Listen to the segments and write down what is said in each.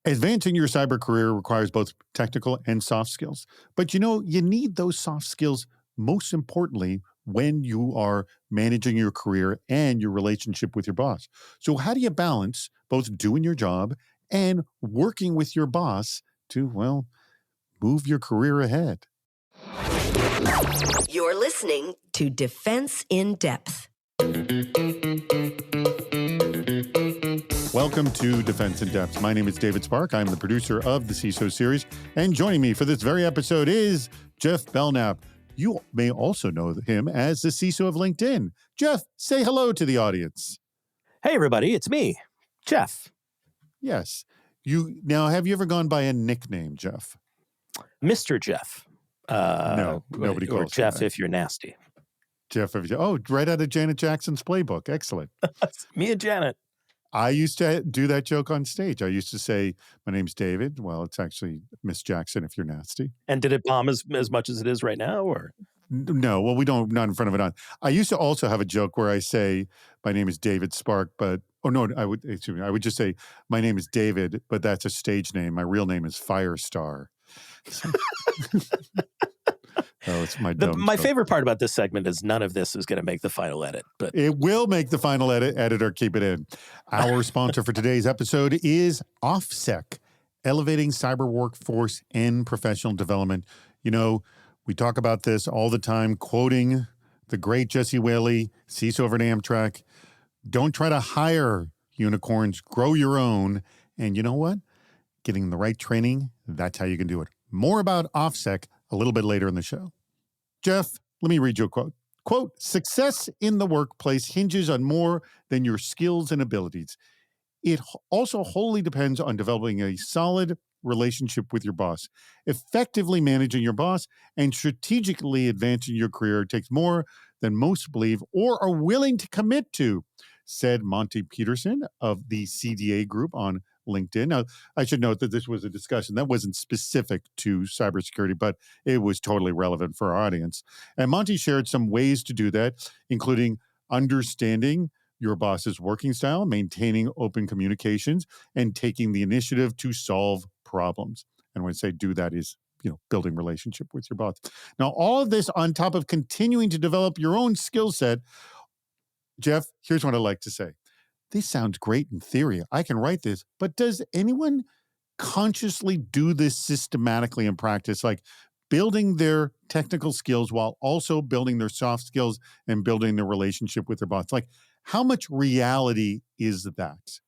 Advancing your cyber career requires both technical and soft skills. But you need those soft skills most importantly when you are managing your career and your relationship with your boss. So, how do you balance both doing your job and working with your boss to, well, move your career ahead? You're listening to Defense in Depth. Welcome to Defense in Depth. My name is David Spark. I'm the producer of the CISO series. And joining me for this very episode is Jeff Belknap. You may also know him as the CISO of LinkedIn. Jeff, say hello to the audience. Hey, everybody. It's me, Jeff. Yes. Now, have you ever gone by a nickname, Jeff? Mr. Jeff. No, nobody calls Or Jeff that. if you're nasty. Jeff, right out of Janet Jackson's playbook. Excellent. Me and Janet. I used to do that joke on stage. I used to say, my name's David. Well, it's actually Miss Jackson if you're nasty. And did it bomb as much as it is right now? Or No, well, we don't, not in front of it on. I used to also have a joke where I say, my name is David Spark, but, I would just say, my name is David, but that's a stage name. My real name is Firestar. Oh, it's my favorite part about this segment is none of this is going to make the final edit. But it will make the final edit. Editor, keep it in. Our sponsor for today's episode is OffSec, elevating cyber workforce and professional development. We talk about this all the time, quoting the great Jesse Whaley, CISO over at Amtrak. Don't try to hire unicorns, grow your own. And you know what? Getting the right training, that's how you can do it. More about OffSec a little bit later in the show. Jeff, let me read you a quote. Quote, success in the workplace hinges on more than your skills and abilities. It also wholly depends on developing a solid relationship with your boss. Effectively managing your boss and strategically advancing your career takes more than most believe or are willing to commit to, said Monty Peterson of the CDA Group on LinkedIn. Now, I should note that this was a discussion that wasn't specific to cybersecurity, but it was totally relevant for our audience. And Monty shared some ways to do that, including understanding your boss's working style, maintaining open communications, and taking the initiative to solve problems. And when I say do that is, building relationship with your boss. Now, all of this on top of continuing to develop your own skill set. Jeff, here's what I like to say. This sounds great in theory. I can write this, but does anyone consciously do this systematically in practice, like building their technical skills while also building their soft skills and building their relationship with their boss? Like, how much reality is that?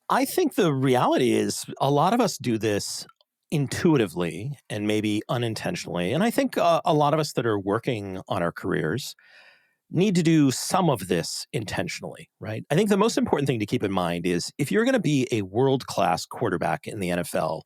I think the reality is a lot of us do this intuitively and maybe unintentionally. And I think a lot of us that are working on our careers need to do some of this intentionally, right? I think the most important thing to keep in mind is if you're going to be a world-class quarterback in the NFL,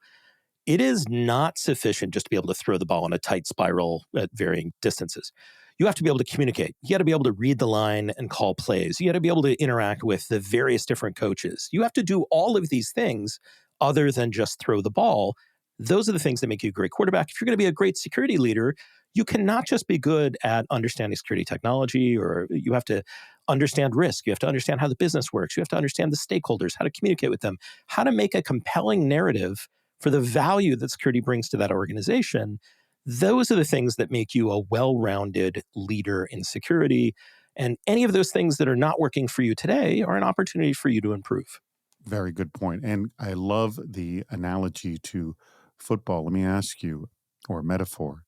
it is not sufficient just to be able to throw the ball in a tight spiral at varying distances. You have to be able to communicate. You got to be able to read the line and call plays. You got to be able to interact with the various different coaches. You have to do all of these things other than just throw the ball. Those are the things that make you a great quarterback. If you're going to be a great security leader, you cannot just be good at understanding security technology, or you have to understand risk. You have to understand how the business works. You have to understand the stakeholders, how to communicate with them, how to make a compelling narrative for the value that security brings to that organization. Those are the things that make you a well-rounded leader in security. And any of those things that are not working for you today are an opportunity for you to improve. Very good point. And I love the analogy to football. Let me ask you, or metaphor.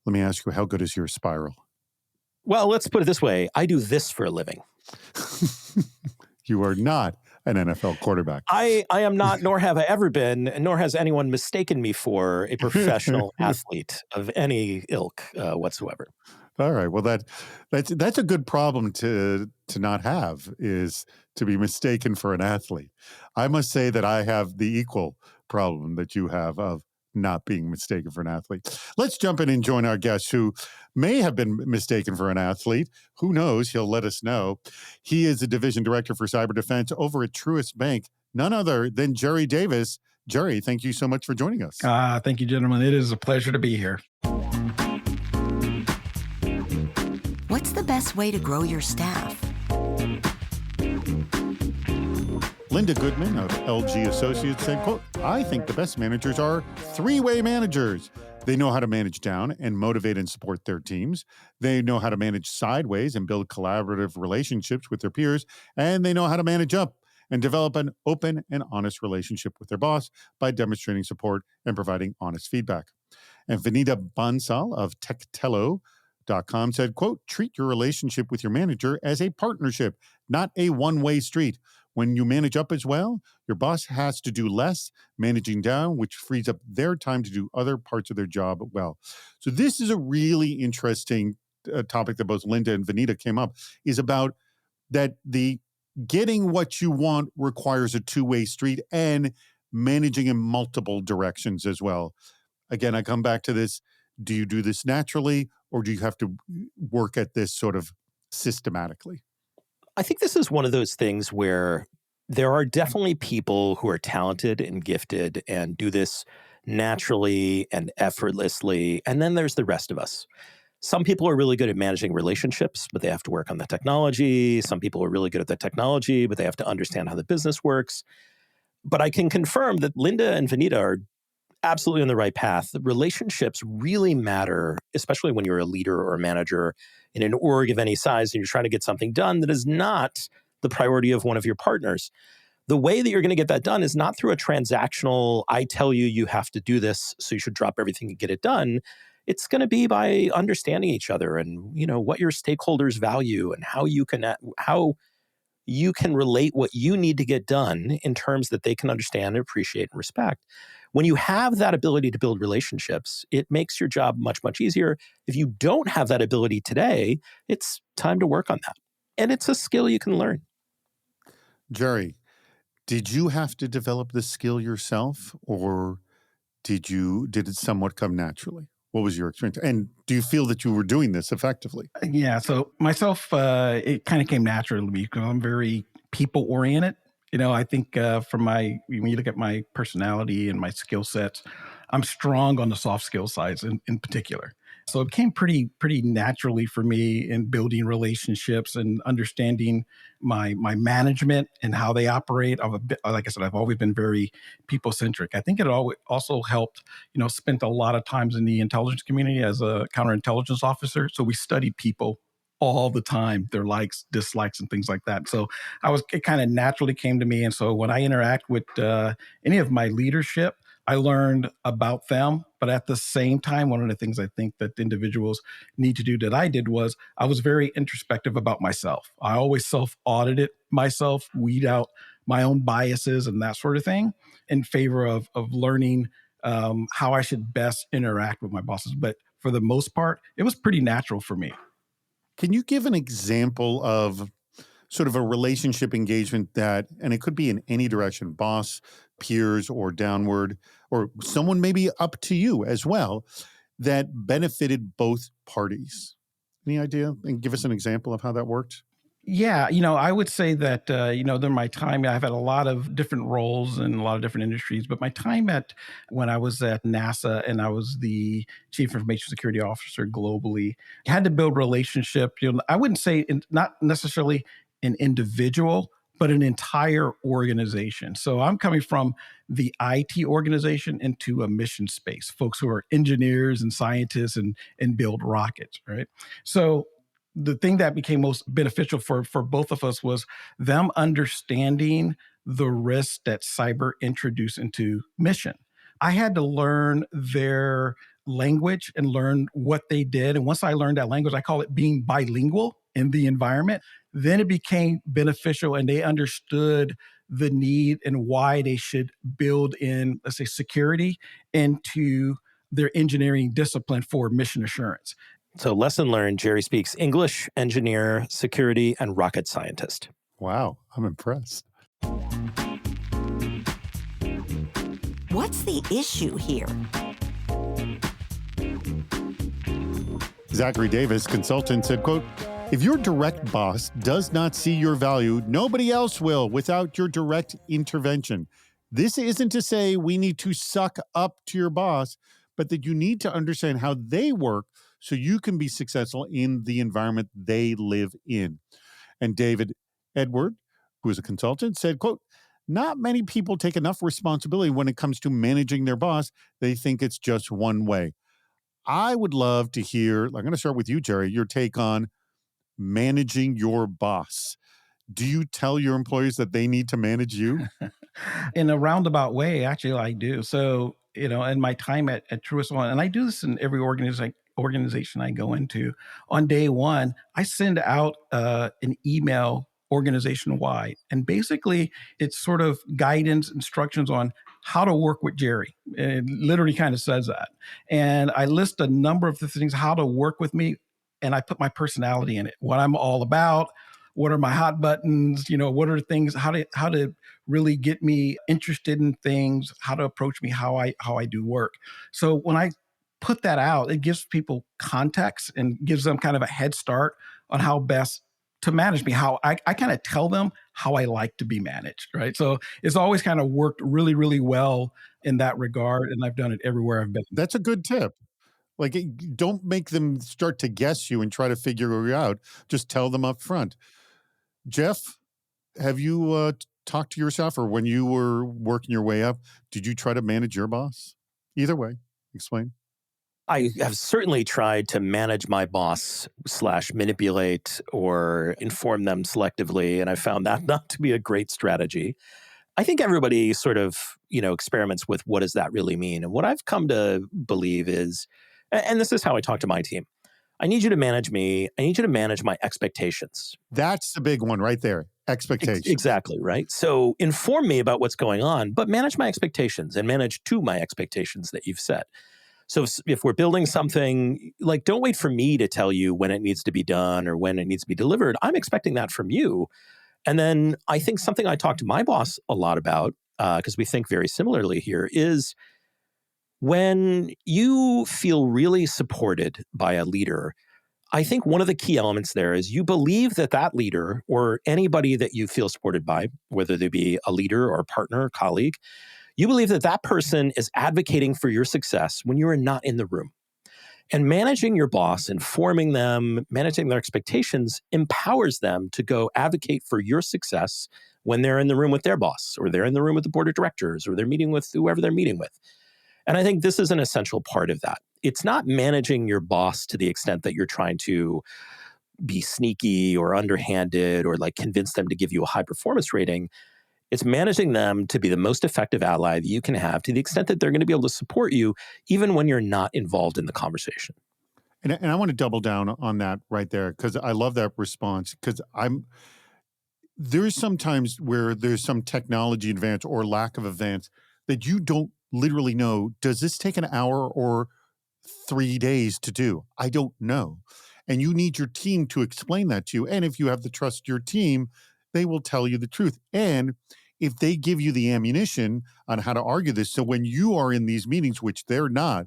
Let me ask you, how good is your spiral? Well, let's put it this way. I do this for a living. You are not an NFL quarterback. I am not, nor have I ever been, nor has anyone mistaken me for a professional athlete of any ilk whatsoever. All right. Well, that's a good problem to not have, is to be mistaken for an athlete. I must say that I have the equal problem that you have of not being mistaken for an athlete. Let's jump in and join our guest who may have been mistaken for an athlete. Who knows? He'll let us know. He is the division director for cyber defense over at Truist Bank, none other than Jerry Davis. Jerry, thank you so much for joining us. Thank you, gentlemen. It is a pleasure to be here. What's the best way to grow your staff? Linda Goodman of LG Associates said, quote, I think the best managers are three-way managers. They know how to manage down and motivate and support their teams. They know how to manage sideways and build collaborative relationships with their peers. And they know how to manage up and develop an open and honest relationship with their boss by demonstrating support and providing honest feedback. And Vanita Bansal of Techtello.com said, quote, treat your relationship with your manager as a partnership, not a one-way street. When you manage up as well, your boss has to do less managing down, which frees up their time to do other parts of their job well. So this is a really interesting topic that both Linda and Vanita came up, is about that the getting what you want requires a two-way street and managing in multiple directions as well. Again, I come back to this. Do you do this naturally, or do you have to work at this sort of systematically? I think this is one of those things where there are definitely people who are talented and gifted and do this naturally and effortlessly. And then there's the rest of us. Some people are really good at managing relationships, but they have to work on the technology. Some people are really good at the technology, but they have to understand how the business works. But I can confirm that Linda and Vanita are absolutely on the right path. The relationships really matter, especially when you're a leader or a manager in an org of any size and you're trying to get something done that is not the priority of one of your partners. The way that you're going to get that done is not through a transactional, I tell you, you have to do this, so you should drop everything and get it done. It's going to be by understanding each other and, what your stakeholders value and how you can relate what you need to get done in terms that they can understand, appreciate, and respect. When you have that ability to build relationships, it makes your job much, much easier. If you don't have that ability today, it's time to work on that. And it's a skill you can learn. Jerry, did you have to develop this skill yourself, or did it somewhat come naturally? What was your experience? And do you feel that you were doing this effectively? Yeah. So myself, it kind of came naturally to me because I'm very people oriented. I think when you look at my personality and my skill sets, I'm strong on the soft skill sides in particular. So it came pretty naturally for me in building relationships and understanding my management and how they operate. Like I said, I've always been very people centric. I think it also helped. Spent a lot of times in the intelligence community as a counterintelligence officer. So we studied people all the time, their likes, dislikes, and things like that. So it kind of naturally came to me. And so when I interact with any of my leadership, I learned about them. But at the same time, one of the things I think that individuals need to do that I did was I was very introspective about myself. I always self-audited myself, weed out my own biases and that sort of thing in favor of learning how I should best interact with my bosses. But for the most part, it was pretty natural for me. Can you give an example of sort of a relationship engagement and it could be in any direction, boss, peers, or downward, or someone maybe up to you as well, that benefited both parties? Any idea? And give us an example of how that worked. Yeah, I would say that, during my time, I've had a lot of different roles in a lot of different industries, but my time when I was at NASA and I was the Chief Information Security Officer globally, I had to build relationship. I wouldn't say not necessarily an individual, but an entire organization. So I'm coming from the IT organization into a mission space, folks who are engineers and scientists and build rockets, right? So the thing that became most beneficial for both of us was them understanding the risks that cyber introduced into mission. I had to learn their language and learn what they did. And once I learned that language, I call it being bilingual in the environment. Then it became beneficial and they understood the need and why they should build in, let's say, security into their engineering discipline for mission assurance. So lesson learned, Jerry speaks English, engineer, security, and rocket scientist. Wow, I'm impressed. What's the issue here? Zachary Davis, consultant, said, quote, if your direct boss does not see your value, nobody else will without your direct intervention. This isn't to say we need to suck up to your boss, but that you need to understand how they work so you can be successful in the environment they live in. And David Edward, who is a consultant, said, quote, not many people take enough responsibility when it comes to managing their boss. They think it's just one way. I would love to hear, I'm going to start with you, Jerry, your take on managing your boss. Do you tell your employees that they need to manage you? In a roundabout way, actually, I do. So, in my time at Truist One, and I do this in every organization I go into, on day one, I send out an email organization wide. And basically, it's sort of guidance, instructions on how to work with Jerry. It literally kind of says that. And I list a number of the things, how to work with me. And I put my personality in it, what I'm all about, what are my hot buttons, what are things, how to really get me interested in things, how to approach me, how I do work. So when I put that out, it gives people context and gives them kind of a head start on how best to manage me, how I kind of tell them how I like to be managed, right? So it's always kind of worked really, really well in that regard. And I've done it everywhere I've been. That's a good tip. Like, don't make them start to guess you and try to figure you out. Just tell them up front. Jeff, have you talked to yourself, or when you were working your way up, did you try to manage your boss? Either way, explain. I have certainly tried to manage my boss / manipulate or inform them selectively, and I found that not to be a great strategy. I think everybody sort of, experiments with what does that really mean? And what I've come to believe is, and this is how I talk to my team, I need you to manage me. I need you to manage my expectations. That's the big one right there. Expectations. Exactly, right? So inform me about what's going on, but manage my expectations and manage to my expectations that you've set. So if we're building something, like, don't wait for me to tell you when it needs to be done or when it needs to be delivered. I'm expecting that from you. And then I think something I talk to my boss a lot about, because we think very similarly here, is when you feel really supported by a leader, I think one of the key elements there is you believe that that leader or anybody that you feel supported by, whether they be a leader or a partner or colleague, you believe that that person is advocating for your success when you are not in the room. And managing your boss, informing them, managing their expectations empowers them to go advocate for your success when they're in the room with their boss, or they're in the room with the board of directors, or they're meeting with whoever they're meeting with. And I think this is an essential part of that. It's not managing your boss to the extent that you're trying to be sneaky or underhanded or like convince them to give you a high performance rating. It's managing them to be the most effective ally that you can have to the extent that they're going to be able to support you even when you're not involved in the conversation. And I want to double down on that right there, because I love that response, because there's sometimes where there's some technology advance or lack of advance that you don't literally know, does this take an hour or 3 days to do? I don't know. And you need your team to explain that to you. And if you have to trust your team, they will tell you the truth. And if they give you the ammunition on how to argue this, so when you are in these meetings, which they're not,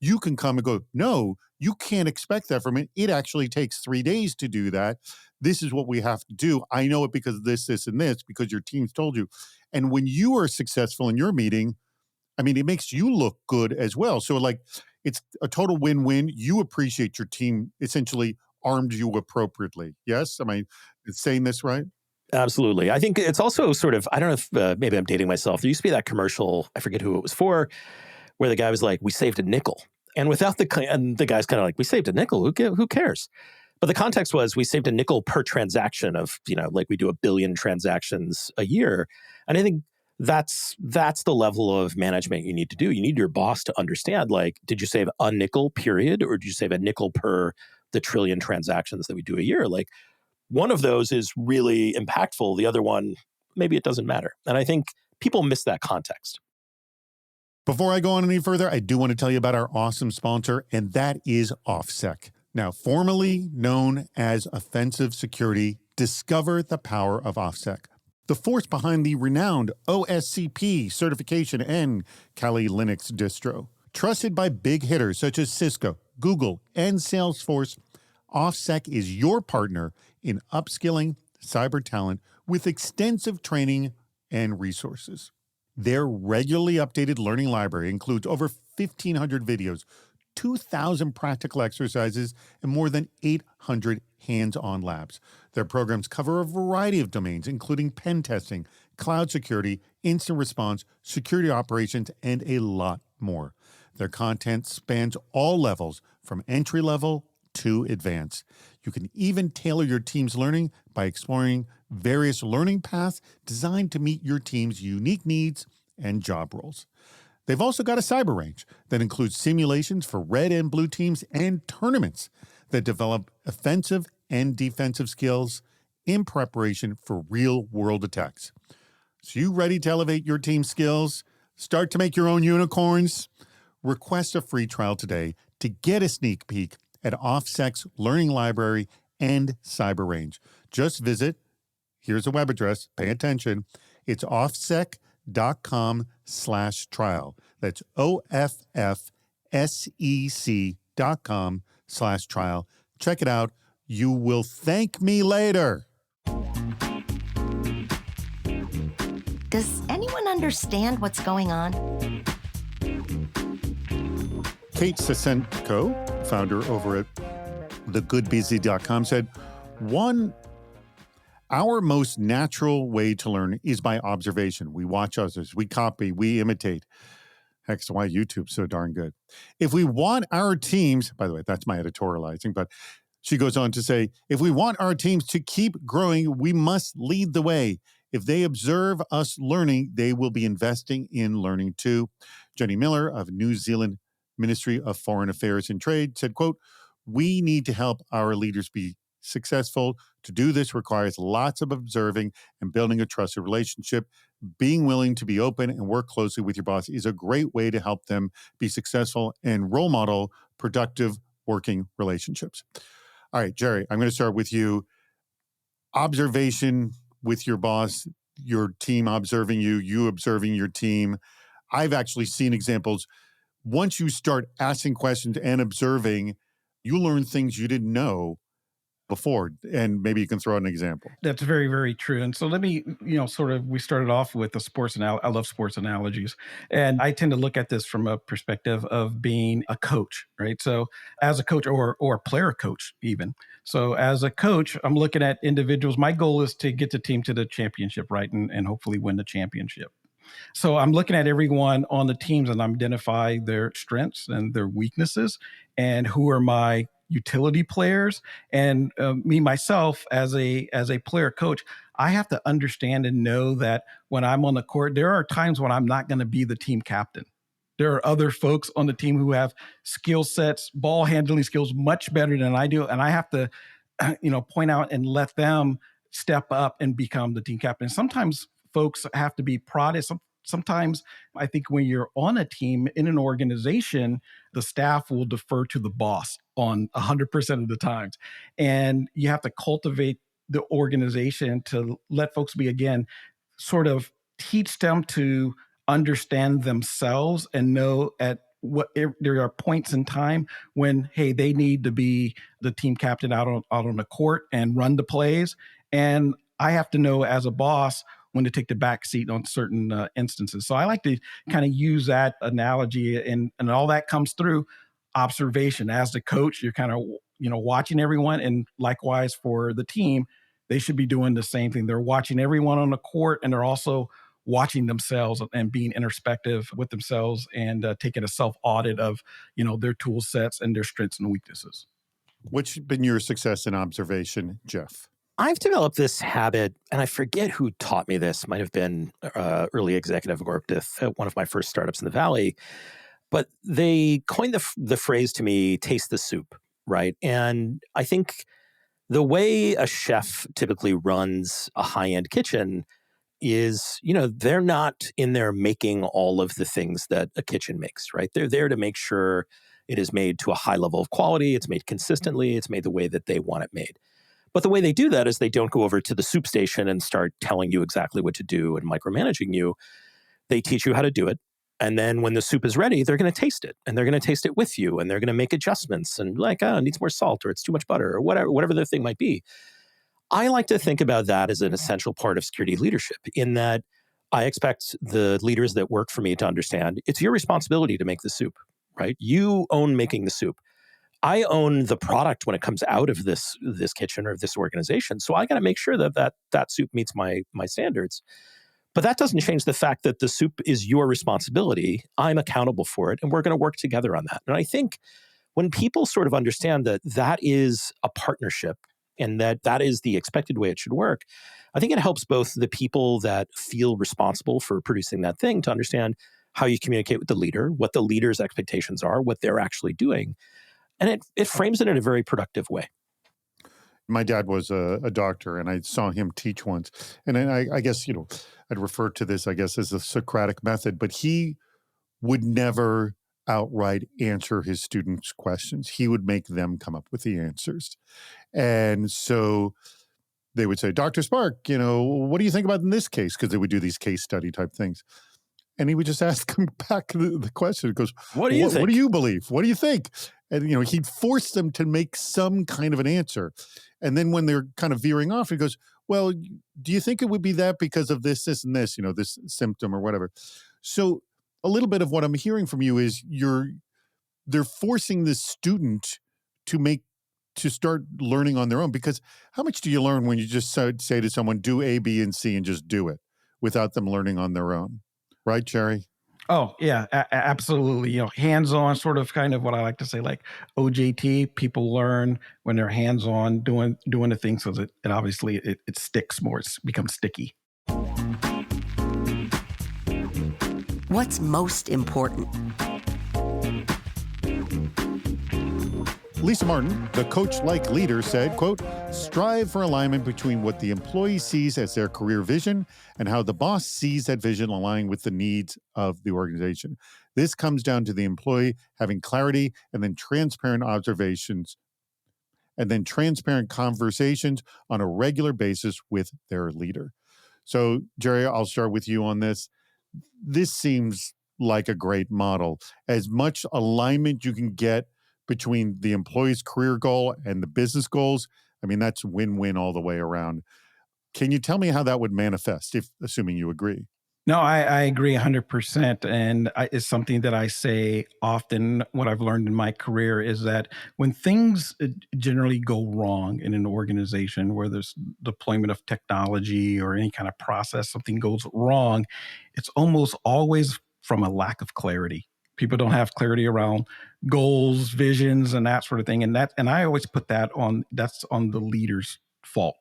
you can come and go, no, you can't expect that from it. It actually takes 3 days to do that. This is what we have to do. I know it because of this, and this, because your team's told you. And when you are successful in your meeting, I mean, it makes you look good as well. So like, it's a total win-win. You appreciate your team essentially armed you appropriately. Yes? Am I saying this right? Absolutely. I think it's also sort of, I don't know if maybe I'm dating myself. There used to be that commercial, I forget who it was for, where the guy was like, we saved a nickel. And and the guy's kind of like, we saved a nickel. Who cares? But the context was we saved a nickel per transaction of, like we do 1 billion transactions a year. And I think that's the level of management you need to do. You need your boss to understand, like, did you save a nickel period, or did you save a nickel per the trillion transactions that we do a year? Like, one of those is really impactful. The other one, maybe it doesn't matter. And I think people miss that context. Before I go on any further, I do want to tell you about our awesome sponsor, and that is OffSec. Now, formerly known as Offensive Security, discover the power of OffSec, the force behind the renowned OSCP certification and Kali Linux distro. Trusted by big hitters such as Cisco, Google, and Salesforce, OffSec is your partner in upskilling cyber talent with extensive training and resources. Their regularly updated learning library includes over 1,500 videos, 2,000 practical exercises, and more than 800 hands-on labs. Their programs cover a variety of domains, including pen testing, cloud security, instant response, security operations, and a lot more. Their content spans all levels, from entry level to advanced. You can even tailor your team's learning by exploring various learning paths designed to meet your team's unique needs and job roles. They've also got a cyber range that includes simulations for red and blue teams and tournaments that develop offensive and defensive skills in preparation for real-world attacks. So you ready to elevate your team's skills? Start to make your own unicorns? Request a free trial today to get a sneak peek at OffSec's learning library and cyber range. Just visit, here's a web address, pay attention, it's offsec.com/trial. That's OFFSEC.com/trial. Check it out. You will thank me later. Does anyone understand what's going on? Kate Sasenko, founder over at thegoodbusy.com, said, our most natural way to learn is by observation. We watch others, we copy, we imitate. Heck, that's why YouTube's so darn good. If we want our teams, by the way, that's my editorializing, but she goes on to say, if we want our teams to keep growing, we must lead the way. If they observe us learning, they will be investing in learning too. Jenny Miller of New Zealand Ministry of Foreign Affairs and Trade said, quote, we need to help our leaders be successful. To do this requires lots of observing and building a trusted relationship. Being willing to be open and work closely with your boss is a great way to help them be successful and role model productive working relationships. All right, Jerry, I'm going to start with you. Observation with your boss, your team observing you, you observing your team. I've actually seen examples. Once you start asking questions and observing, you learn things you didn't know before, and maybe you can throw out an example. That's very, very true. And so let me, we started off with the sports I love sports analogies. And I tend to look at this from a perspective of being a coach, right? So as a coach or a player coach even. So as a coach, I'm looking at individuals. My goal is to get the team to the championship, right? And hopefully win the championship. So I'm looking at everyone on the teams and I'm identifying their strengths and their weaknesses and who are my utility players. And me, myself, as a player coach, I have to understand and know that when I'm on the court, there are times when I'm not going to be the team captain. There are other folks on the team who have skill sets, ball handling skills much better than I do. And I have to, point out and let them step up and become the team captain. Sometimes folks have to be prodded. Sometimes I think when you're on a team in an organization, the staff will defer to the boss on 100% of the times. And you have to cultivate the organization to let folks be, again, sort of teach them to understand themselves and know at what there are points in time when, hey, they need to be the team captain out on the court and run the plays. And I have to know as a boss when to take the back seat on certain instances. So I like to kind of use that analogy, and all that comes through observation. As the coach, you're kind of, watching everyone, and likewise for the team, they should be doing the same thing. They're watching everyone on the court, and they're also watching themselves and being introspective with themselves and taking a self-audit of, their tool sets and their strengths and weaknesses. What's been your success in observation, Jeff? I've developed this habit, and I forget who taught me this. Might have been early executive I worked with at one of my first startups in the Valley. But they coined the phrase to me, taste the soup, right? And I think the way a chef typically runs a high-end kitchen is, they're not in there making all of the things that a kitchen makes, right? They're there to make sure it is made to a high level of quality, it's made consistently, it's made the way that they want it made. But the way they do that is they don't go over to the soup station and start telling you exactly what to do and micromanaging you. They teach you how to do it. And then when the soup is ready, they're going to taste it, and they're going to taste it with you, and they're going to make adjustments and it needs more salt, or it's too much butter, or whatever the thing might be. I like to think about that as an essential part of security leadership, in that I expect the leaders that work for me to understand it's your responsibility to make the soup, right? You own making the soup. I own the product when it comes out of this kitchen or this organization. So I got to make sure that soup meets my standards. But that doesn't change the fact that the soup is your responsibility. I'm accountable for it, and we're going to work together on that. And I think when people sort of understand that that is a partnership and that that is the expected way it should work, I think it helps both the people that feel responsible for producing that thing to understand how you communicate with the leader, what the leader's expectations are, what they're actually doing. And it frames it in a very productive way. My dad was a doctor, and I saw him teach once. And then I guess, I'd refer to this, I guess, as the Socratic method, but he would never outright answer his students' questions. He would make them come up with the answers. And so they would say, Dr. Spark, what do you think about in this case? Because they would do these case study type things. And he would just ask him back the question. He goes, what do you think? What do you believe? What do you think? And, he'd force them to make some kind of an answer. And then when they're kind of veering off, he goes, well, do you think it would be that because of this, this, and this, this symptom or whatever? So a little bit of what I'm hearing from you is they're forcing the student to start learning on their own. Because how much do you learn when you just say to someone, do A, B, and C, and just do it without them learning on their own? Right, Jerry? Oh, yeah, absolutely. Hands-on, sort of kind of what I like to say, like OJT, people learn when they're hands-on doing the thing, so that it obviously it sticks more, it becomes sticky. What's most important? Lisa Martin, the coach-like leader, said, quote, strive for alignment between what the employee sees as their career vision and how the boss sees that vision aligning with the needs of the organization. This comes down to the employee having clarity and then transparent observations and then transparent conversations on a regular basis with their leader. So, Jerry, I'll start with you on this. This seems like a great model. As much alignment you can get between the employee's career goal and the business goals, I mean, that's win-win all the way around. Can you tell me how that would manifest, assuming you agree? No, I agree 100%. And it's something that I say often. What I've learned in my career is that when things generally go wrong in an organization, where there's deployment of technology or any kind of process, something goes wrong, it's almost always from a lack of clarity. People don't have clarity around goals, visions, and that sort of thing. And I always put that's on the leader's fault.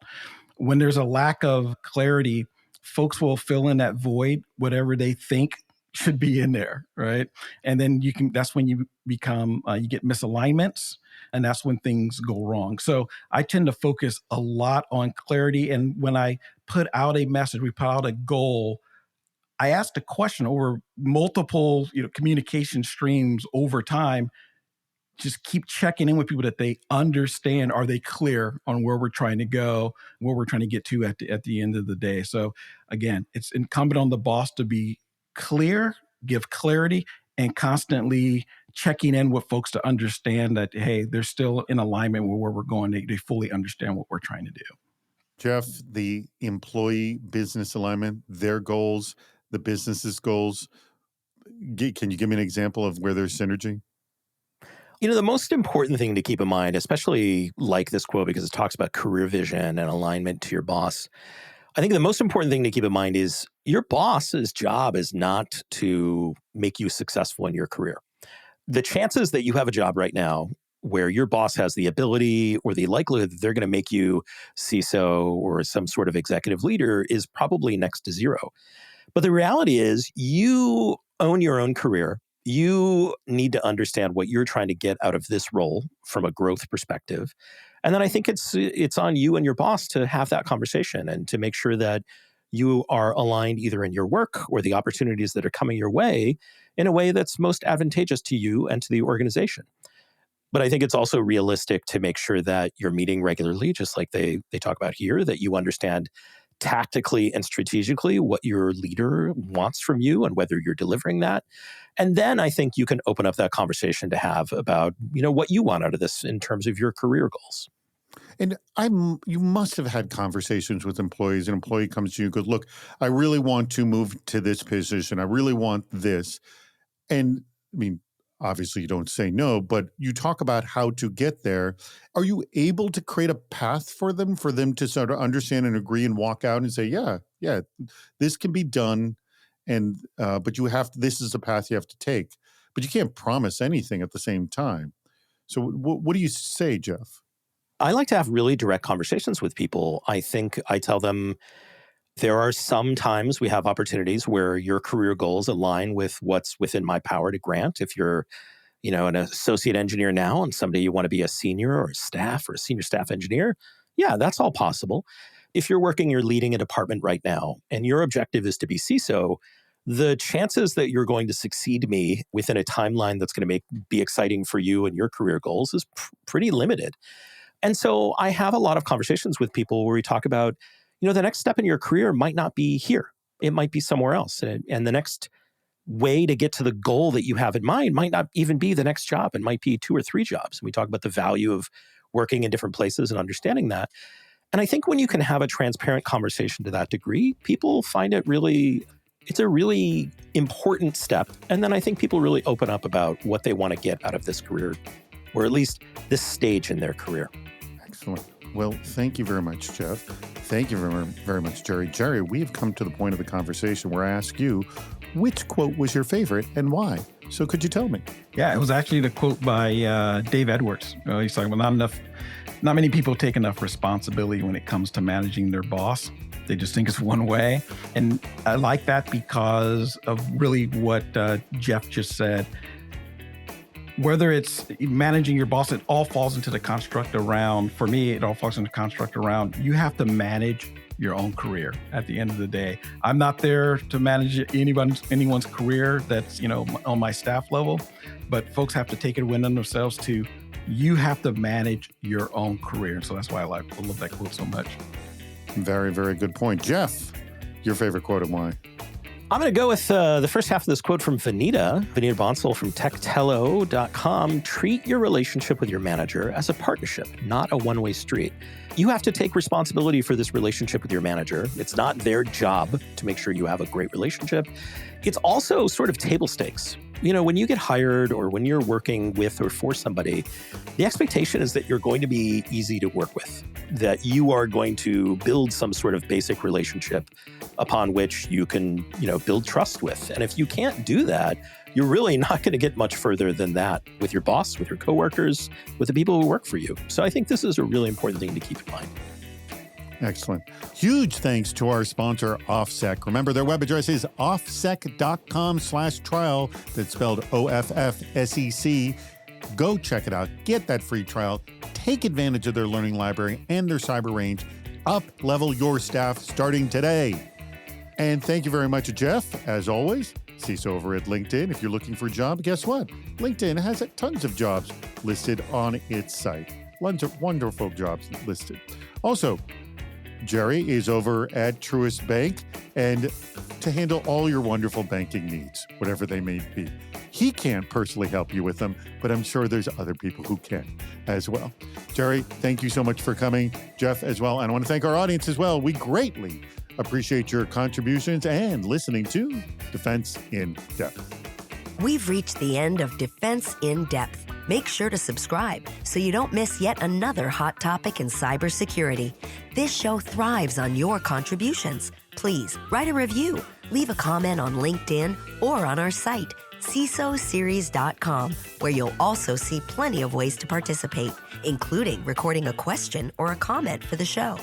When there's a lack of clarity, folks will fill in that void, whatever they think should be in there, right? And then that's when you become, you get misalignments, and that's when things go wrong. So I tend to focus a lot on clarity. And when I put out a message, we put out a goal, I asked a question over multiple, communication streams over time. Just keep checking in with people that they understand. Are they clear on where we're trying to go, where we're trying to get to at the end of the day? So again, it's incumbent on the boss to be clear, give clarity, and constantly checking in with folks to understand that, hey, they're still in alignment with where we're going. They fully understand what we're trying to do. Jeff, the employee business alignment, their goals, the business's goals. Can you give me an example of where there's synergy? The most important thing to keep in mind, especially like this quote, because it talks about career vision and alignment to your boss, I think the most important thing to keep in mind is your boss's job is not to make you successful in your career. The chances that you have a job right now where your boss has the ability or the likelihood that they're going to make you CISO or some sort of executive leader is probably next to zero. But the reality is you own your own career. You need to understand what you're trying to get out of this role from a growth perspective. And then I think it's on you and your boss to have that conversation and to make sure that you are aligned either in your work or the opportunities that are coming your way in a way that's most advantageous to you and to the organization. But I think it's also realistic to make sure that you're meeting regularly, just like they talk about here, that you understand tactically and strategically what your leader wants from you and whether you're delivering that. And then I think you can open up that conversation to have about, what you want out of this in terms of your career goals. And you must have had conversations with employees. An employee comes to you and goes, look, I really want to move to this position. I really want this. And I mean, obviously you don't say no, but you talk about how to get there. Are you able to create a path for them to sort of understand and agree and walk out and say, yeah, this can be done. And, but this is the path you have to take, but you can't promise anything at the same time. So what do you say, Jeff? I like to have really direct conversations with people. I think I tell them there are some times we have opportunities where your career goals align with what's within my power to grant. If you're, an associate engineer now and someday you want to be a senior or a staff or a senior staff engineer, yeah, that's all possible. If you're leading a department right now and your objective is to be CISO, the chances that you're going to succeed me within a timeline that's going to be exciting for you and your career goals is pretty limited. And so I have a lot of conversations with people where we talk about, the next step in your career might not be here. It might be somewhere else. And the next way to get to the goal that you have in mind might not even be the next job. It might be 2 or 3 jobs. And we talk about the value of working in different places and understanding that. And I think when you can have a transparent conversation to that degree, people find it's a really important step. And then I think people really open up about what they want to get out of this career, or at least this stage in their career. Excellent. Well, thank you very much, Jeff. Thank you very, very much, Jerry. Jerry, we've come to the point of the conversation where I ask you, which quote was your favorite and why? So could you tell me? Yeah, it was actually the quote by Dave Edwards. He's talking about not many people take enough responsibility when it comes to managing their boss. They just think it's one way. And I like that because of really what Jeff just said. Whether it's managing your boss, it all falls into the construct around, for me, it all falls into the construct around, you have to manage your own career at the end of the day. I'm not there to manage anyone's career that's, on my staff level, but folks have to take it within themselves to, you have to manage your own career. So that's why I love that quote so much. Very, very good point. Jeff, your favorite quote and why? I'm going to go with the first half of this quote from Vanita Bansal from techtello.com. Treat your relationship with your manager as a partnership, not a one-way street. You have to take responsibility for this relationship with your manager. It's not their job to make sure you have a great relationship. It's also sort of table stakes. When you get hired or when you're working with or for somebody, the expectation is that you're going to be easy to work with, that you are going to build some sort of basic relationship upon which you can, build trust with. And if you can't do that, you're really not going to get much further than that with your boss, with your coworkers, with the people who work for you. So I think this is a really important thing to keep in mind. Excellent. Huge thanks to our sponsor, OffSec. Remember, their web address is offsec.com/trial. That's spelled OFFSEC. Go check it out. Get that free trial. Take advantage of their learning library and their cyber range. Up-level your staff starting today. And thank you very much, Jeff, as always. CISO over at LinkedIn. If you're looking for a job, guess what? LinkedIn has tons of jobs listed on its site. Wonderful jobs listed. Also, Jerry is over at Truist Bank, and to handle all your wonderful banking needs, whatever they may be. He can't personally help you with them, but I'm sure there's other people who can as well. Jerry, thank you so much for coming. Jeff as well. And I want to thank our audience as well. We greatly appreciate your contributions and listening to Defense in Depth. We've reached the end of Defense in Depth. Make sure to subscribe so you don't miss yet another hot topic in cybersecurity. This show thrives on your contributions. Please write a review, leave a comment on LinkedIn or on our site, CISOseries.com, where you'll also see plenty of ways to participate, including recording a question or a comment for the show.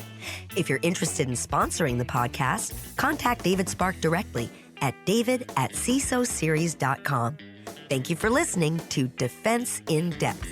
If you're interested in sponsoring the podcast, contact David Spark directly at david@CISOseries.com. Thank you for listening to Defense in Depth.